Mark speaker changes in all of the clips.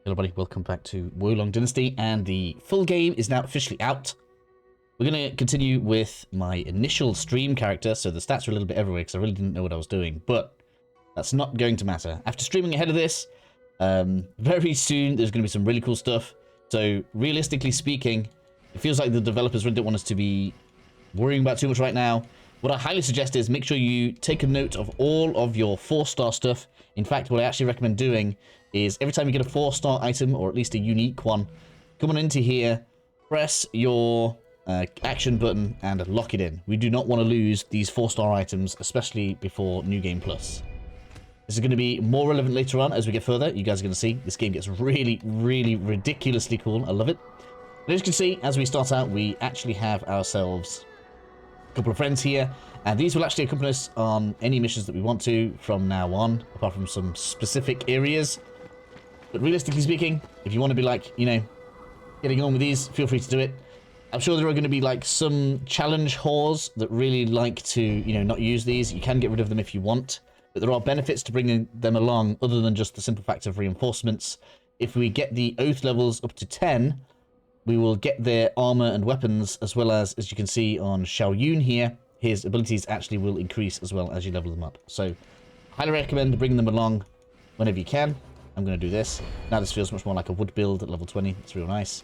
Speaker 1: Hello everybody, welcome back to Han Dynasty, and the full game is now officially out. We're going to continue with my initial stream character, so the stats are a little bit everywhere because I really didn't know what I was doing, but that's not going to matter. After streaming ahead of this, very soon there's going to be some really cool stuff, so realistically speaking, it feels like the developers really don't want us to be worrying about too much right now. What I highly suggest is make sure you take a note of all of your 4-star stuff. In fact, what I actually recommend doing is every time you get a 4-star item, or at least a unique one, come on into here, press your action button and lock it in. We do not want to lose these 4-star items, especially before New Game Plus. This is going to be more relevant later on as we get further. You guys are going to see this game gets really, really ridiculously cool. I love it. But as you can see, as we start out, we actually have ourselves a couple of friends here, and these will actually accompany us on any missions that we want to from now on, apart from some specific areas. But realistically speaking, if you want to be like, you know, getting on with these, feel free to do it. I'm sure there are going to be like some challenge whores that really like to, you know, not use these. You can get rid of them if you want, but there are benefits to bringing them along other than just the simple fact of reinforcements. If we get the oath levels up to 10, we will get their armor and weapons, as well as you can see on Xiao Yun here, his abilities actually will increase as well as you level them up. So, highly recommend bringing them along whenever you can. I'm going to do this. Now this feels much more like a wood build at level 20. It's real nice.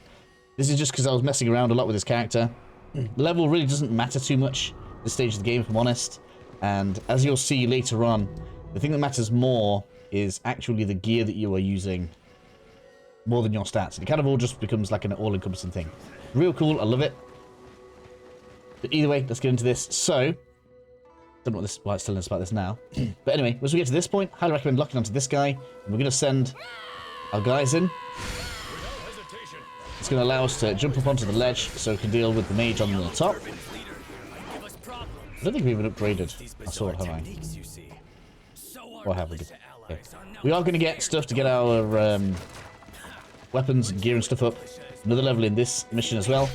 Speaker 1: This is just because I was messing around a lot with this character. The level really doesn't matter too much at this stage of the game, if I'm honest. And as you'll see later on, the thing that matters more is actually the gear that you are using, more than your stats. It kind of all just becomes like an all-encompassing thing. Real cool. I love it. But either way, let's get into this. So, don't know why it's telling us about this now. But anyway, as we get to this point, highly recommend locking onto this guy. And we're going to send our guys in. It's going to allow us to jump up onto the ledge so we can deal with the mage on the top. I don't think we even upgraded our sword, have I? Or have we? Okay. We are going to get stuff to get our weapons and gear and stuff up. Another level in this mission as well.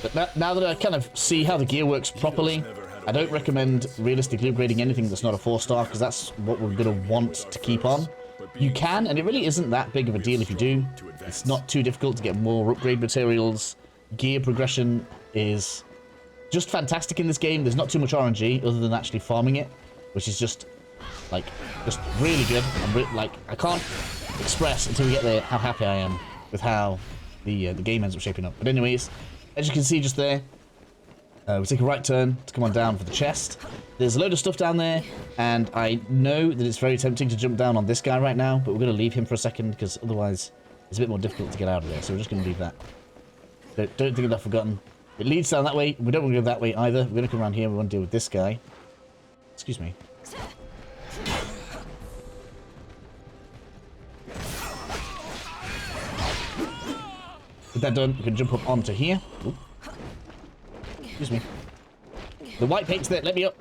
Speaker 1: But now that I kind of see how the gear works properly, I don't recommend realistically upgrading anything that's not a 4-star, because that's what we're going to want to keep on. You can, and it really isn't that big of a deal if you do. It's not too difficult to get more upgrade materials. Gear progression is just fantastic in this game. There's not too much RNG other than actually farming it, which is just really good. I can't express until we get there how happy I am with how the game ends up shaping up. But anyways, as you can see just there, we take a right turn to come on down for the chest. There's a load of stuff down there, and I know that it's very tempting to jump down on this guy right now, but we're going to leave him for a second, because otherwise it's a bit more difficult to get out of there, so we're just going to leave that. Don't think of that forgotten. It leads down that way. We don't want to go that way either. We're going to come around here. We want to deal with this guy. Excuse me. With that done, we can jump up onto here. Ooh. Excuse me. The white paint's there. Let me up.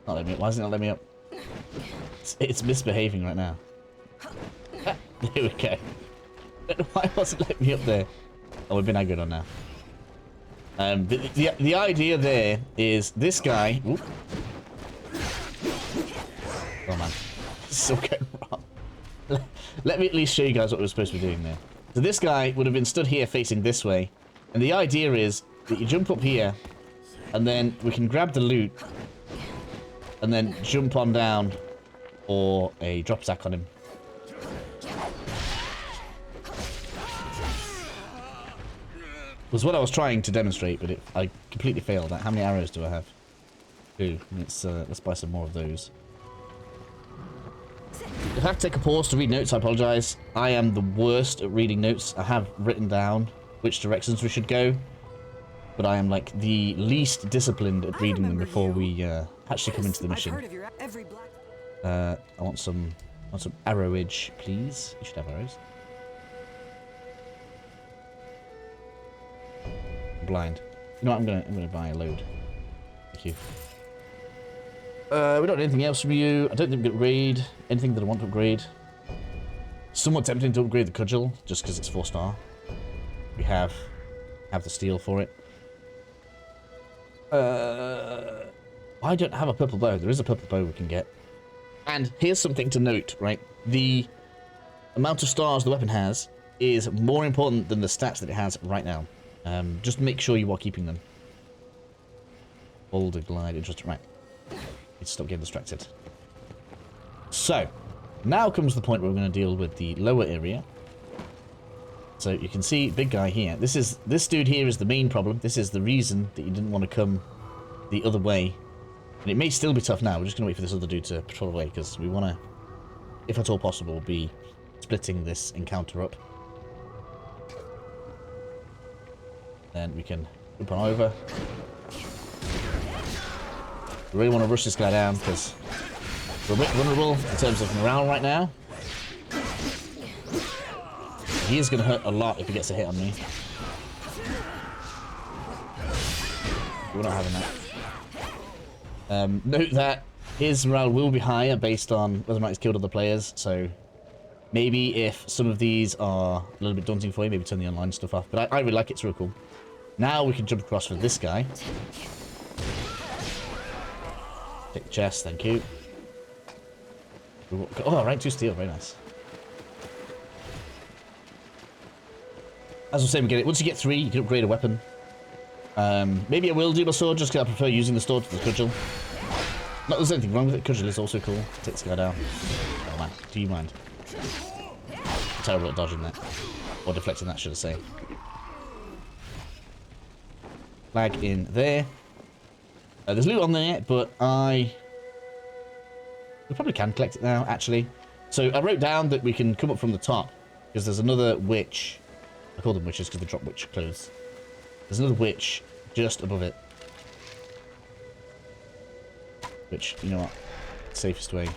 Speaker 1: Not let me up. Why isn't it letting me up? It's misbehaving right now. Ah, there we go. Why wasn't it letting me up there? Oh, we've been aggroed on now. The idea there is this guy. Ooh. Oh man, this is so going wrong. Let me at least show you guys what we're supposed to be doing there. So this guy would have been stood here facing this way. And the idea is that you jump up here, and then we can grab the loot, and then jump on down for a drop attack on him. Was what I was trying to demonstrate, but I completely failed. How many arrows do I have? 2. Let's buy some more of those. If I have to take a pause to read notes, I apologize. I am the worst at reading notes. I have written down which directions we should go, but I am like the least disciplined at reading them before we actually come into the mission. I want some arrowage, please. You should have arrows. I'm blind. You know what? I'm gonna buy a load. Thank you. We don't need anything else from you. I don't think we can upgrade anything that I want to upgrade. Somewhat tempting to upgrade the cudgel, just because it's 4-star. We have the steel for it. I don't have a purple bow. There is a purple bow we can get. And here's something to note, right? The amount of stars the weapon has is more important than the stats that it has right now. Just make sure you are keeping them. Boulder glide, interesting. Right. Need to stop getting distracted. So, now comes the point where we're going to deal with the lower area. So you can see big guy here. This dude here is the main problem. This is the reason that you didn't want to come the other way. And it may still be tough now. We're just going to wait for this other dude to patrol away because we want to, if at all possible, be splitting this encounter up. Then we can jump on over. We really want to rush this guy down because we're a bit vulnerable in terms of morale right now. He is going to hurt a lot if he gets a hit on me. We're not having that. Note that his morale will be higher based on whether or not he's killed other players, so maybe if some of these are a little bit daunting for you, maybe turn the online stuff off. But I really like it, it's real cool. Now we can jump across for this guy. Take the chest, thank you. Oh, rank 2 steel, very nice. As I was saying, once you get 3, you can upgrade a weapon. Maybe I will do my sword just because I prefer using the sword to the cudgel. Not there's anything wrong with it. Cudgel is also cool. Take this guy down. Oh man, do you mind? I'm terrible at dodging that. Or deflecting that, should I say. Flag in there. There's loot on there, but we probably can collect it now, actually. So I wrote down that we can come up from the top because there's another witch. I call them witches because they drop witch clothes. There's another witch just above it. Which, you know what? Safest way. You're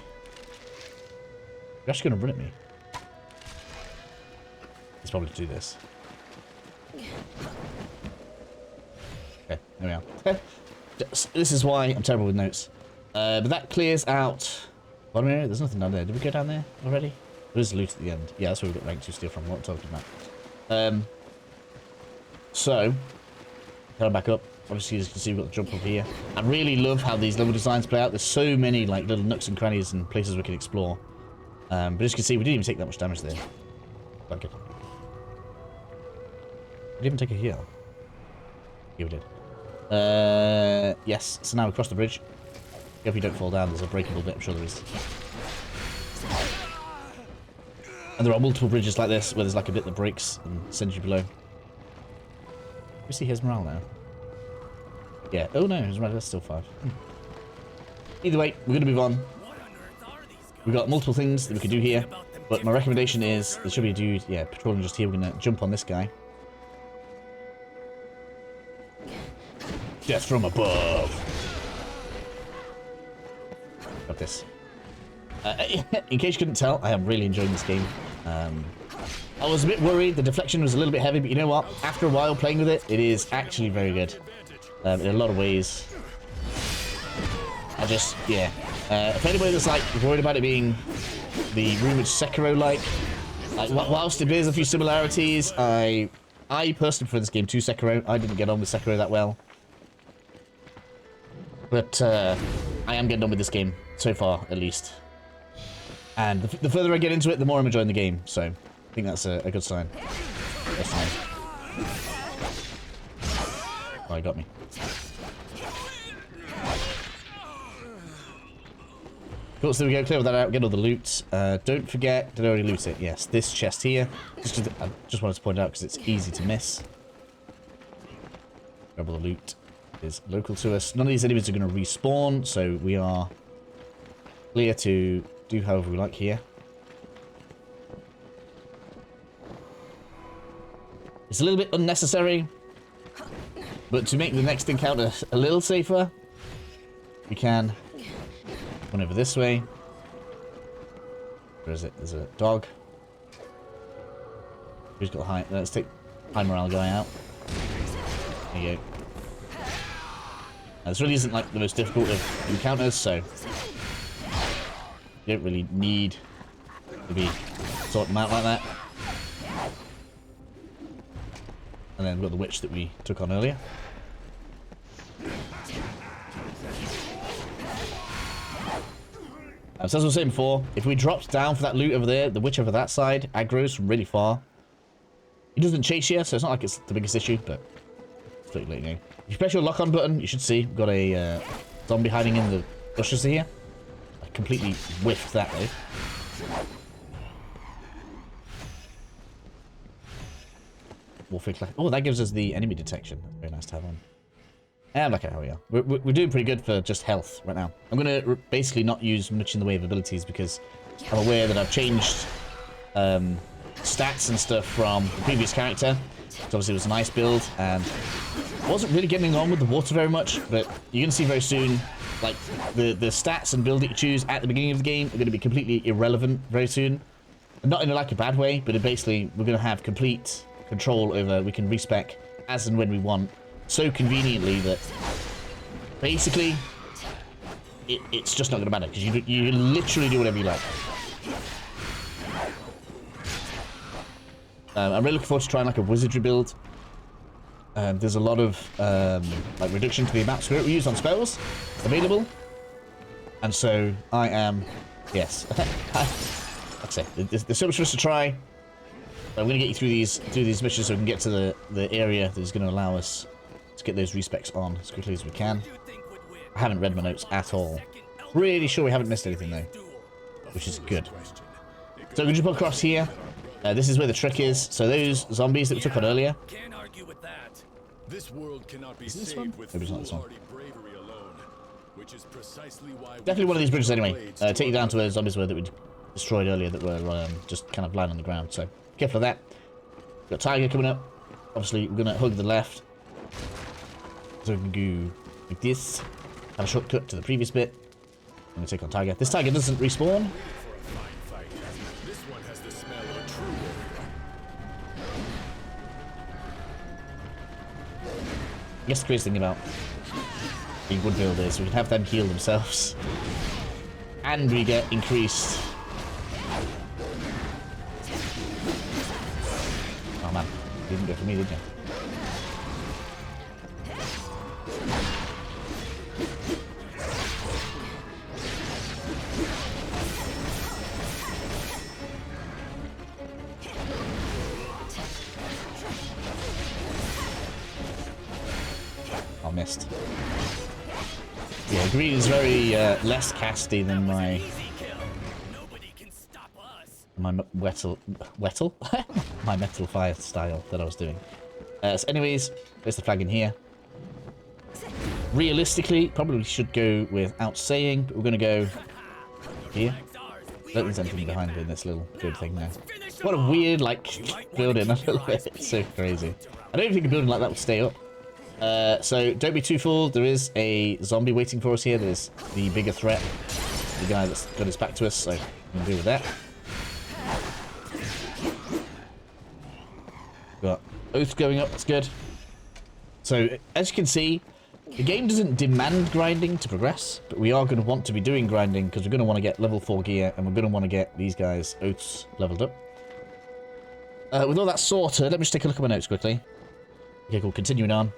Speaker 1: actually going to run at me. It's probably to do this. Okay, there we are. This is why I'm terrible with notes. But that clears out... Bottom area? There's nothing down there. Did we go down there already? There is loot at the end. Yeah, that's where we got rank 2 steel from. What I'm talking about. So, coming back up, obviously as you can see we've got the jump up here. I really love how these level designs play out. There's so many like little nooks and crannies and places we can explore. But as you can see, we didn't even take that much damage there. Quite good. We didn't even take a heal. Yeah, we did. Yes, so now we cross the bridge. Hope you don't fall down, there's a breakable bit, I'm sure there is. And there are multiple bridges like this where there's like a bit that breaks and sends you below. We see his morale now. Yeah. Oh no, his morale is still 5. Either way, we're going to move on. We've got multiple things that we could do here, but my recommendation is there should be a dude, yeah, patrolling just here. We're going to jump on this guy. Death from above. Got this. In case you couldn't tell, I am really enjoying this game. I was a bit worried, the deflection was a little bit heavy, but you know what? After a while playing with it, it is actually very good. In a lot of ways. Yeah. If anybody that's like worried about it being the rumored Sekiro-like, whilst it bears a few similarities, I personally prefer this game to Sekiro. I didn't get on with Sekiro that well. But I am getting on with this game, so far at least. And the further I get into it, the more I'm enjoying the game. So, I think that's a good sign. Oh, he got me. Cool, so there we go. Clear that out. Get all the loot. Don't forget, did I already loot it? Yes, this chest here. I just wanted to point out because it's easy to miss. Grab all the loot. Is local to us. None of these enemies are going to respawn, so we are clear to do however we like here. It's a little bit unnecessary, but to make the next encounter a little safer, we can run over this way. Where is it? There's a dog. Who's got high? Let's take high morale guy out. There you go. This really isn't like the most difficult of encounters, so you don't really need to be sorting them out like that. And then we've got the witch that we took on earlier. So as I was saying before, if we dropped down for that loot over there, the witch over that side aggroes from really far. He doesn't chase you, so it's not like it's the biggest issue, but it's pretty late now. If you press your lock-on button, you should see we've got a zombie hiding in the bushes here. I completely whiffed that though. Oh, that gives us the enemy detection. That's very nice to have on. And look at how we are. We're doing pretty good for just health right now. I'm going to basically not use much in the way of abilities because I'm aware that I've changed stats and stuff from the previous character. So obviously it was a nice build and I wasn't really getting on with the water very much, but you're going to see very soon, like, the stats and build that you choose at the beginning of the game are going to be completely irrelevant very soon. Not in like a bad way, but basically we're going to have complete control over, we can respec as and when we want, so conveniently that basically it's just not going to matter because you literally do whatever you like. I'm really looking forward to trying like a wizardry build. There's a lot of like reduction to the amount of spirit we use on spells available, and so I am, yes, that's it. There's so much for us to try. I'm going to get you through these missions so we can get to the area that is going to allow us to get those respecs on as quickly as we can. I haven't read my notes at all. Really sure we haven't missed anything though, which is good. So we can jump across here. This is where the trick is. So those zombies that we took on earlier.
Speaker 2: Can't argue with that. This world cannot be
Speaker 1: is this one? Maybe it's not this one. Definitely one of these bridges anyway. Take you down to where the zombies were that we destroyed earlier that were just kind of lying on the ground. So careful of that. Got Tiger coming up. Obviously we're gonna hug the left. So we can go like this. Have a shortcut to the previous bit. I'm gonna take on Tiger. This Tiger doesn't respawn. I guess the crazy thing about being wood builders, we can have them heal themselves. And we get increased. Oh man, you didn't go for me, did you? Missed. Yeah, green is very less casty than my my metal fire style that I was doing. So anyways, there's the flag in here. Realistically, probably should go without saying, but we're gonna go here. Don't there's anything behind in this little good thing there. What a weird like building. I feel like it's so crazy. I don't think a building like that would stay up. So don't be too fooled. There is a zombie waiting for us here. There's the bigger threat, the guy that's got his back to us, so we can deal with that. Got oaths going up, that's good. So as you can see, the game doesn't demand grinding to progress, but we are going to want to be doing grinding because we're going to want to get level 4 gear and we're going to want to get these guys oaths leveled up. With all that sorted, let me just take a look at my notes quickly. Okay, cool, continuing on.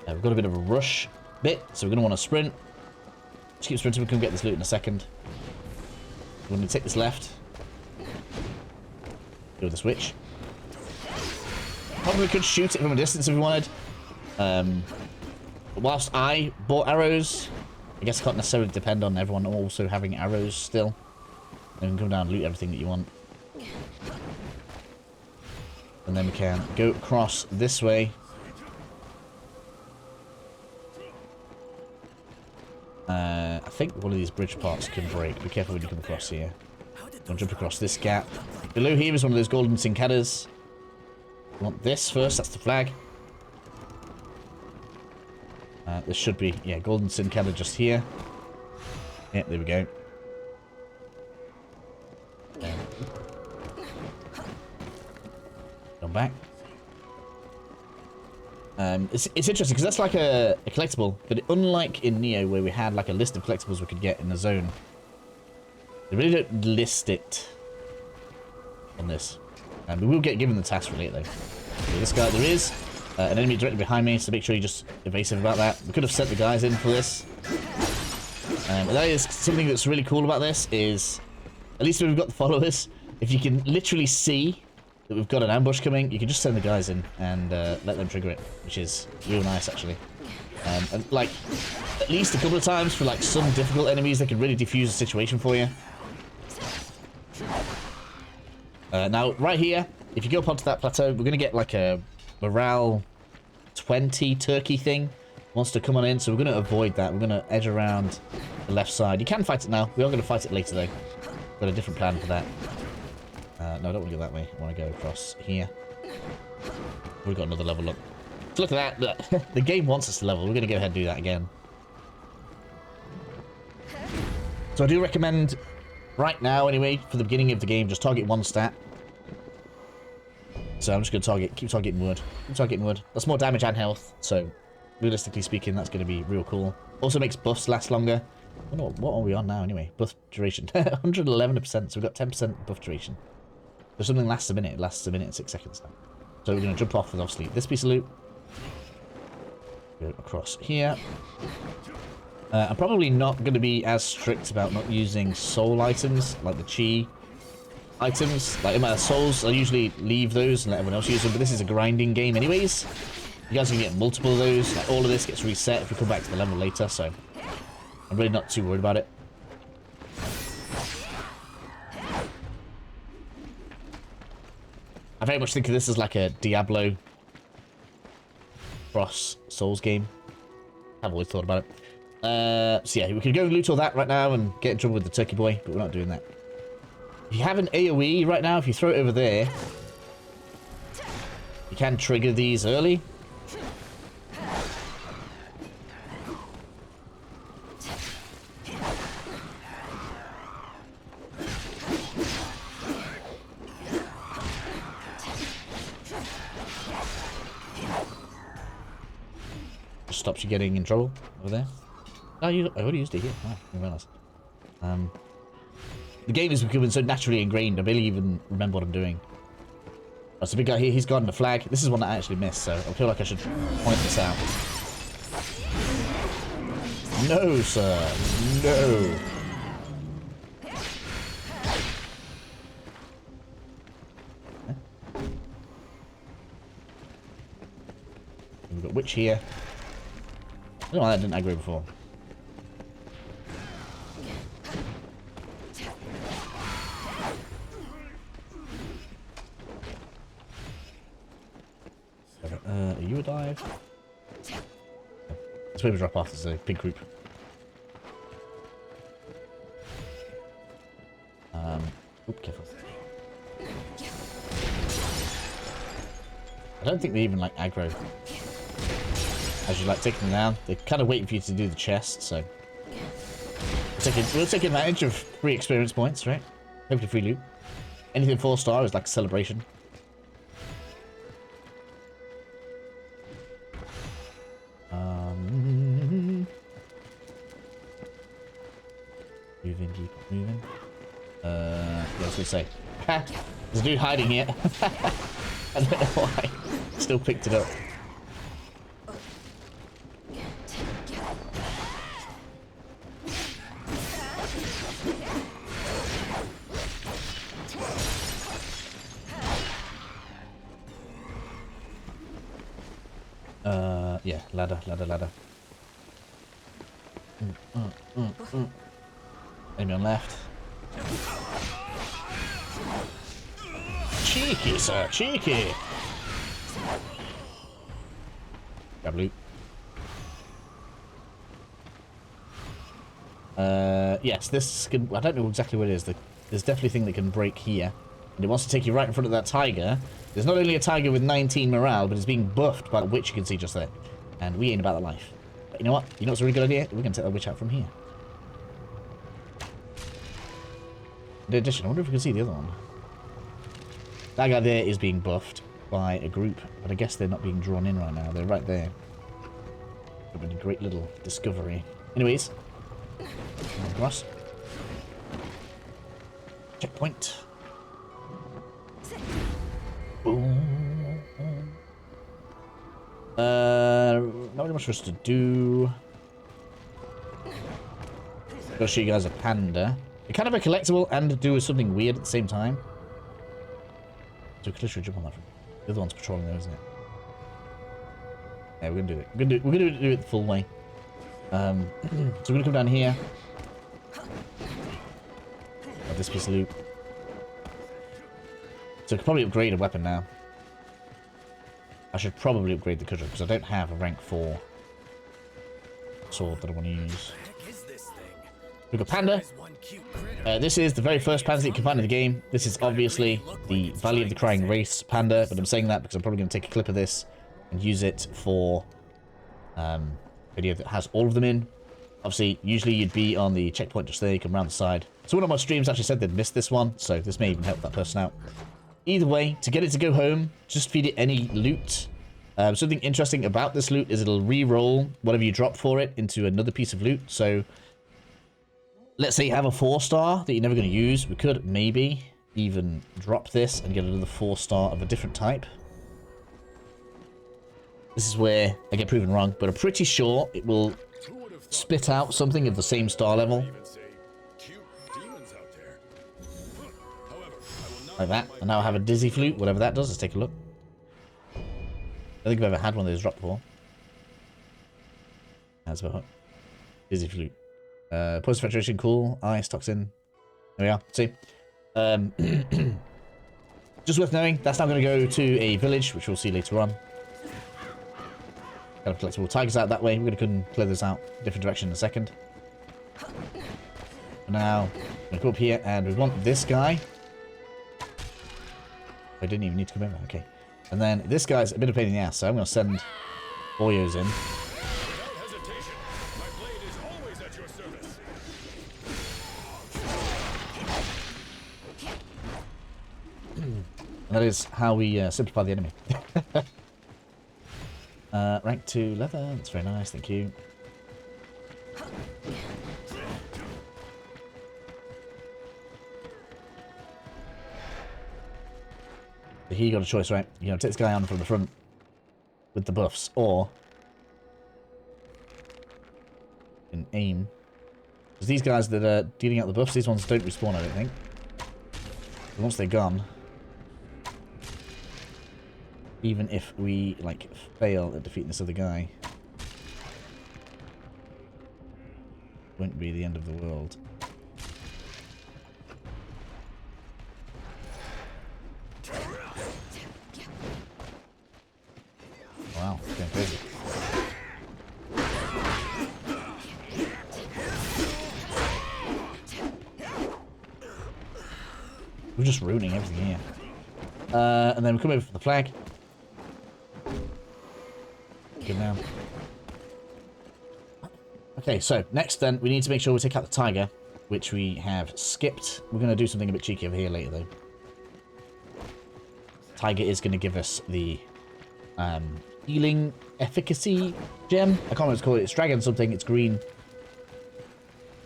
Speaker 1: We've got a bit of a rush bit, so we're going to want to sprint. Just keep sprinting, we can get this loot in a second. We're going to take this left. Go with the switch. Probably could shoot it from a distance if we wanted. But whilst I bought arrows, I guess I can't necessarily depend on everyone also having arrows still. And you can come down and loot everything that you want. And then we can go across this way. I think one of these bridge parts can break. Be careful when you come across here. Don't jump across this gap. Below here is one of those golden cincadas. We want this first, that's the flag. There should be, yeah, golden cincada just here. Yeah, there we go. Come back. It's interesting because that's like a collectible, but unlike in Nioh where we had like a list of collectibles we could get in the zone, they really don't list it on this. And we will get given the task for later though. Okay, this guy, there is an enemy directly behind me, so make sure you're just evasive about that. We could have sent the guys in for this. And that is something that's really cool about this is, at least when we've got the followers, if you can literally see that we've got an ambush coming, you can just send the guys in and let them trigger it, which is real nice actually. And like, at least a couple of times for like some difficult enemies, they can really defuse the situation for you. Now, right here, if you go up onto that plateau, we're going to get like a morale 20 turkey thing. Wants to come on in, so we're going to avoid that. We're going to edge around the left side. You can fight it now. We are going to fight it later, though. Got a different plan for that. No, I don't want to go that way. I want to go across here. We've got another level up. So look at that. The game wants us to level. We're going to go ahead and do that again. So I do recommend, right now anyway, for the beginning of the game, just target one stat. So I'm just going to keep targeting wood. Keep targeting wood. That's more damage and health, so realistically speaking, that's going to be real cool. Also makes buffs last longer. I don't know, what are we on now anyway? Buff duration. 111%, so we've got 10% buff duration. If something lasts a minute, it lasts a minute and 6 seconds now. So we're going to jump off with obviously this piece of loot. Go across here. I'm probably not going to be as strict about not using soul items, like the chi items. Like in my souls, I usually leave those and let everyone else use them, but this is a grinding game anyways. You guys can get multiple of those. Like all of this gets reset if we come back to the level later, so I'm really not too worried about it. I very much think of this as like a Diablo cross Souls game. I've always thought about it. So yeah, we could go and loot all that right now and get in trouble with the turkey boy, but we're not doing that. If you have an AoE right now, if you throw it over there, you can trigger these early. Stops you getting in trouble over there. Oh, I already used it here. Oh, I didn't realize. The game is becoming so naturally ingrained, I barely even remember what I'm doing. Oh, so big guy here, he's got the flag. This is one that I actually missed, so I feel like I should point this out. No, sir. No. We've got witch here. I don't know why that didn't aggro before. Are you a dive? Let's maybe drop off. There's a big group. Oop, careful. I don't think they even like aggro. As you like taking them down, they're kind of waiting for you to do the chest, so we'll take advantage of free experience points, right? Hopefully free loot. Anything 4-star is like a celebration. Moving, keep moving. Yeah, I was gonna say, there's a dude hiding here. I don't know why. Still picked it up. Yeah, ladder. Enemy on left. Cheeky, sir, cheeky. Grab loot. Yes, this can, I don't know exactly what it is. There's definitely a thing that can break here. And it wants to take you right in front of that tiger. There's not only a tiger with 19 morale, but it's being buffed by the witch you can see just there. And we ain't about that life. But you know what? You know what's a really good idea? We're going to take that witch out from here. In addition, I wonder if we can see the other one. That guy there is being buffed by a group, but I guess they're not being drawn in right now. They're right there. It's been a great little discovery. Anyways. Across. Checkpoint. Boom. Not really much for us to do. I'll show you guys a panda. They're kind of a collectible and do something weird at the same time. So we could literally jump on that. The other one's patrolling there, isn't it? Yeah, we're gonna do it. We're gonna do it the full way. So we're gonna come down here. Got this piece of loot. So I could probably upgrade a weapon now. I should probably upgrade the cudgel because I don't have a rank 4 sword that I want to use. We've got panda. This is the very first panda that you can find in the game. This is obviously the Valley of the Crying Wraiths panda, but I'm saying that because I'm probably going to take a clip of this and use it for a video that has all of them in. Obviously, usually you'd be on the checkpoint just there, you come around the side. So one of my streams actually said they'd missed this one, so this may even help that person out. Either way, to get it to go home, just feed it any loot. Something interesting about this loot is it'll re-roll whatever you drop for it into another piece of loot. So let's say you have a 4-star that you're never going to use. We could maybe even drop this and get another 4-star of a different type. This is where I get proven wrong, but I'm pretty sure it will spit out something of the same star level. Like that. And now I have a dizzy flute, whatever that does. Let's take a look. I don't think I've ever had one of those drop before. That's about it. Dizzy flute. Poison saturation, cool. Ice, toxin. There we are. See? Just worth knowing, that's now going to go to a village, which we'll see later on. Got a collectible tigers out that way. We're going to come and clear this out a different direction in a second. For now, I'm going to go up here, and we want this guy. I didn't even need to come over. Okay. And then this guy's a bit of a pain in the ass, so I'm going to send Oyos in. And that is how we simplify the enemy. Rank 2 leather. That's very nice. Thank you. So here you got a choice, right? You know, take this guy on from the front with the buffs, or you can aim. Because these guys that are dealing out the buffs, these ones don't respawn, I don't think. But once they're gone, even if we like fail at defeating this other guy, it won't be the end of the world. Wow, it's going crazy. We're just ruining everything here. And then we come over for the flag. Good now. Okay, so next then we need to make sure we take out the tiger, which we have skipped. We're going to do something a bit cheeky over here later though. Tiger is going to give us the healing efficacy gem. I can't remember what it's called. It's dragon something. It's green.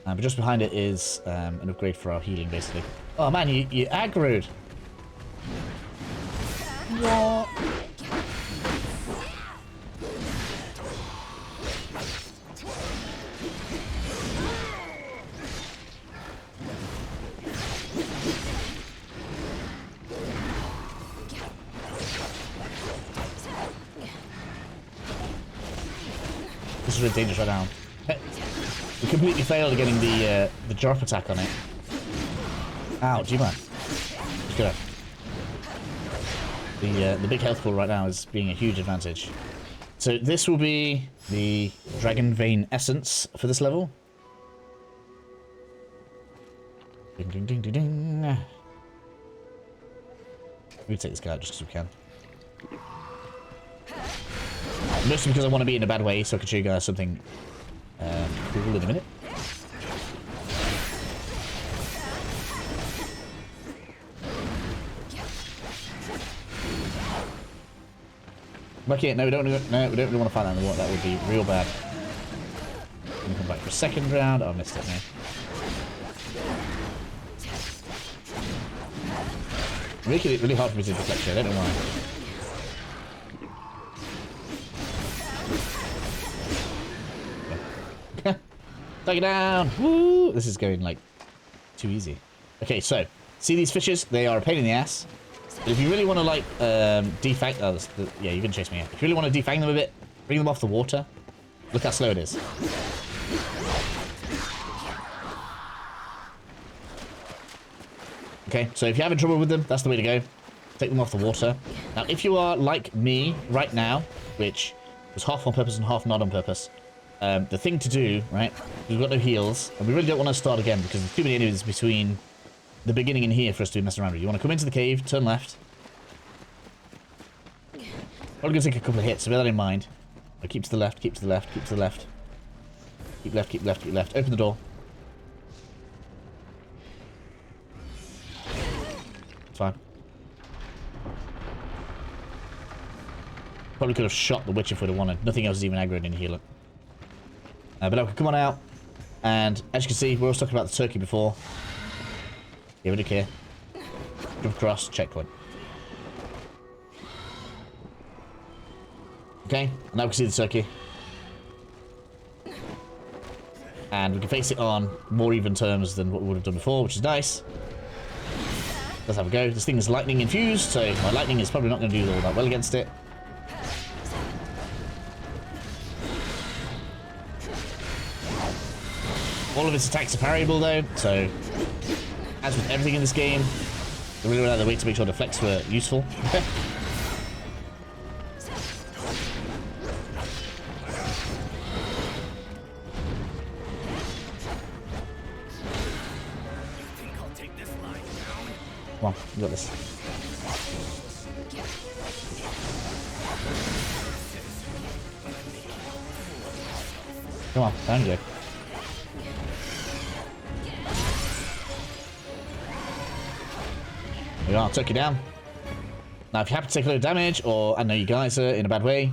Speaker 1: But just behind it is an upgrade for our healing, basically. Oh man, you aggroed. What? This is really dangerous right now. We completely failed at getting the drop attack on it. Ow, do you mind? Just go. The big health pool right now is being a huge advantage. So this will be the Dragon Vein Essence for this level. Ding ding ding ding ding. We'll take this guy out just because we can. Mostly because I want to be in a bad way, so I can show you guys something cool in a minute. Okay, no, we don't really want to fight that in the water. That would be real bad. I'm gonna come back for a second round. Oh, I missed it now. Making it really hard for me to deflect here. I don't know why. Take it down. Woo! This is going, like, too easy. Okay, so, see these fishes? They are a pain in the ass. But if you really want to, like, defang... Oh, yeah, you can chase me out. If you really want to defang them a bit, bring them off the water. Look how slow it is. Okay, so if you're having trouble with them, that's the way to go. Take them off the water. Now, if you are like me right now, which was half on purpose and half not on purpose, the thing to do, right, we've got no heals, and we really don't want to start again because there's too many enemies between the beginning and here for us to mess around with. You want to come into the cave, turn left. Probably going to take a couple of hits, so bear that in mind. But keep to the left, keep to the left, keep to the left. Keep left, keep left, keep left. Open the door. It's fine. Probably could have shot the witch if we'd have wanted. Nothing else is even aggroed in healer. But okay, come on out. And as you can see, we were talking about the turkey before. Yeah, we don't care. Jump across, checkpoint. Okay, and now we can see the turkey. And we can face it on more even terms than what we would have done before, which is nice. Let's have a go. This thing is lightning infused, so my lightning is probably not going to do all that well against it. All of its attacks are parryable though, so as with everything in this game, they really went out of their way to make sure the flex were useful. Come on, you got this. Come on, down you go. There you are, took you down. Now, if you happen to take a little damage, or I know you guys are in a bad way,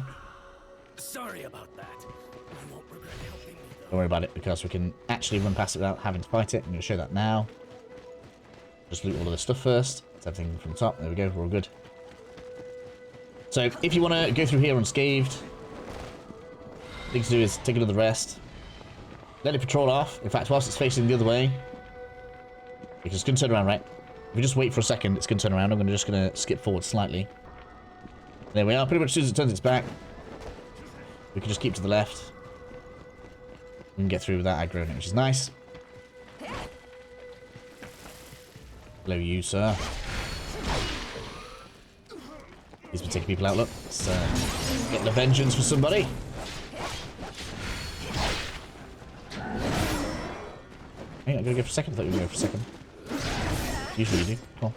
Speaker 2: Sorry about that. I won't regret helping you.
Speaker 1: don't worry about it, because we can actually run past it without having to fight it. I'm going to show that now. Just loot all of this stuff first. It's everything from the top. There we go, we're all good. So, if you want to go through here unscathed, thing to do is take another rest. Let it patrol off. In fact, whilst it's facing the other way, because it's going to turn around, right? If we just wait for a second, it's going to turn around. I'm just going to skip forward slightly. There we are. Pretty much as soon as it turns its back, we can just keep to the left. We can get through without aggroing, which is nice. Hello, you, sir. He's been taking people out, look. Let's get the vengeance for somebody. Hey, I'm going to go for a second. I thought you were going to go for a second. Usually you do. Come on.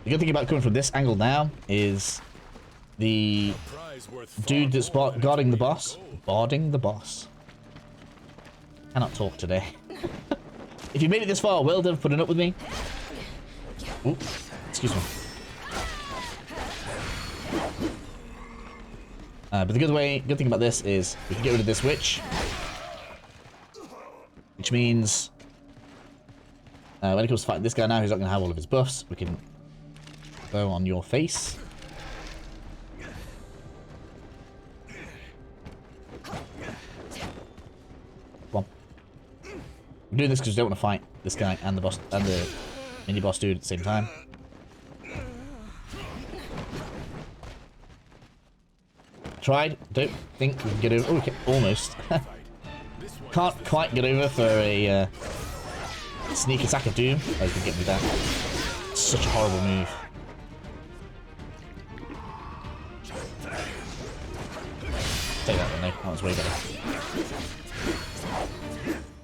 Speaker 1: The good thing about coming from this angle now is the dude that's guarding the boss. Guarding the boss. Cannot talk today. If you made it this far, well done for putting up with me. Ooh, excuse me. But the good thing about this is we can get rid of this witch, which means when it comes to fighting this guy now, he's not going to have all of his buffs. We can go on your face. Come on. I'm doing this because we don't want to fight this guy and the boss and the mini boss dude at the same time. Tried. Don't think we can get over. Oh, okay. Almost. Can't quite get over for a sneak attack of doom. Oh, you can get me that. Such a horrible move. Take that one, though. That was way better.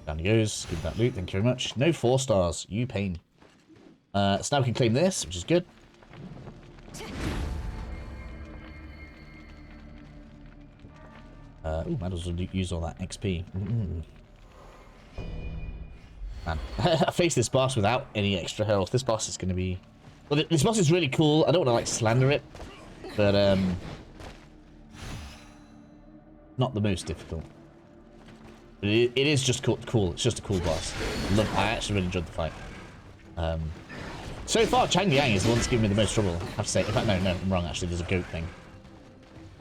Speaker 1: Down he goes. Give that loot. Thank you very much. No 4 stars. You pain. So now we can claim this, which is good. Ooh, might as well use all that XP. Man, I faced this boss without any extra health. This boss is going to be... Well, this boss is really cool. I don't want to, like, slander it. But, not the most difficult. But it is just cool. It's just a cool boss. I actually really enjoyed the fight. So far, Chang Liang is the one that's giving me the most trouble, I have to say. In fact, no, I'm wrong, actually. There's a goat thing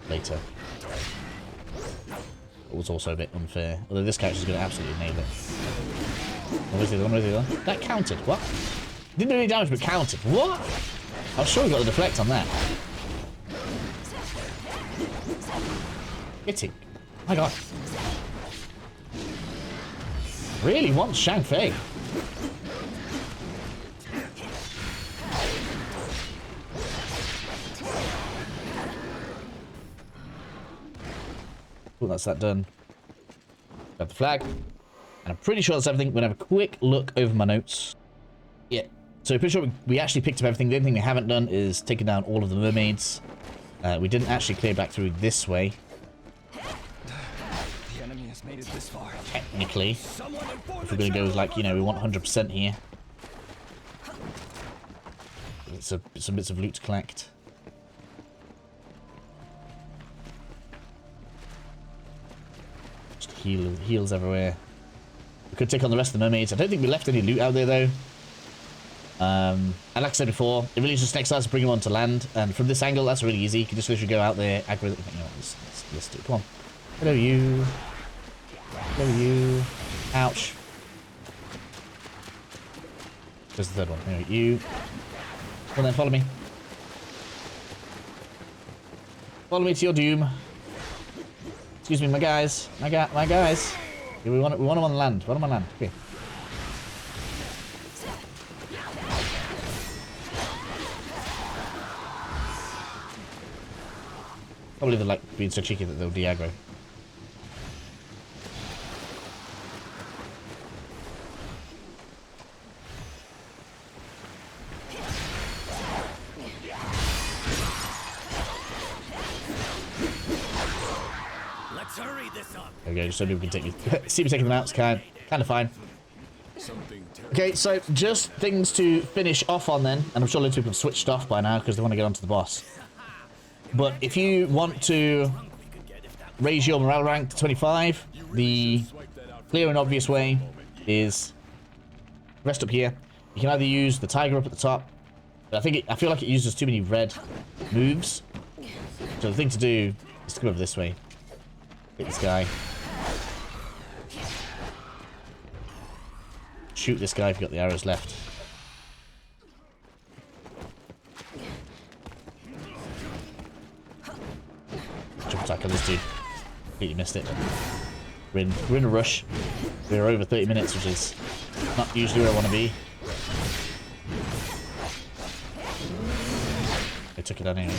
Speaker 1: later. It was also a bit unfair. Although this character's going to absolutely nail it. Where's the other one? Where's the other one? That counted. What? Didn't do any damage, but counted. What? I was sure we got the deflect on that. Hitting. My god. Really wants Shang Fei. Cool, that's that done. Grab the flag. And I'm pretty sure that's everything. We're going to have a quick look over my notes. Yeah. So pretty sure we actually picked up everything. The only thing we haven't done is taken down all of the mermaids. We didn't actually clear back through this way.
Speaker 2: The enemy has made it this far.
Speaker 1: Technically. If we're going to go like, you know, we want 100% here. It's some bits of loot to collect. Just heals everywhere. We could take on the rest of the mermaids. I don't think we left any loot out there though. And like I said before, it really is just next time to bring them onto land. And from this angle, that's really easy. You can just literally go out there, aggro. You know, let's do it. Come on. Hello, you. Hello, you. Ouch. There's the third one. Anyway, you. Well then, follow me. Follow me to your doom. Excuse me, my guys. My guys. Yeah, we want them on land. We want them on land. Okay. Probably they're like being so cheeky that they'll de-aggro.
Speaker 2: Let's hurry this up.
Speaker 1: There we go, just so people can take you. See me taking them out, it's kind of fine. Okay, so just things to finish off on then, and I'm sure loads of people have switched off by now because they want to get onto the boss. But if you want to raise your morale rank to 25, the clear and obvious way is rest up here. You can either use the tiger up at the top, but I feel like it uses too many red moves. So the thing to do is to come over this way. Hit this guy. Shoot this guy if you've got the arrows left. Jump attack on this dude. Completely missed it. We're in a rush. We're over 30 minutes, which is not usually where I want to be. I took it down anyway.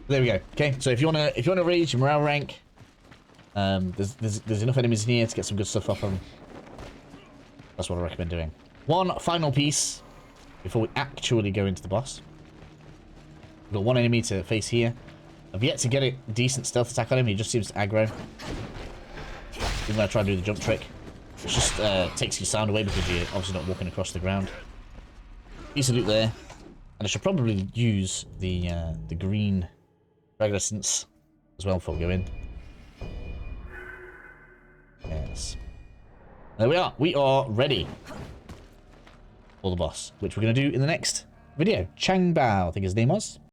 Speaker 1: There we go. Okay, so if you wanna raise your morale rank, there's enough enemies in here to get some good stuff off them. That's what I recommend doing. One final piece before we actually go into the boss. We've got one enemy to face here. I've yet to get a decent stealth attack on him. He just seems to aggro. Even when I try to do the jump trick, it just takes your sound away because you're obviously not walking across the ground. Decent loot there, and I should probably use the green drag essence as well before we go in. Yes. There we are. We are ready for the boss, which we're going to do in the next video. Chang Bao, I think his name was.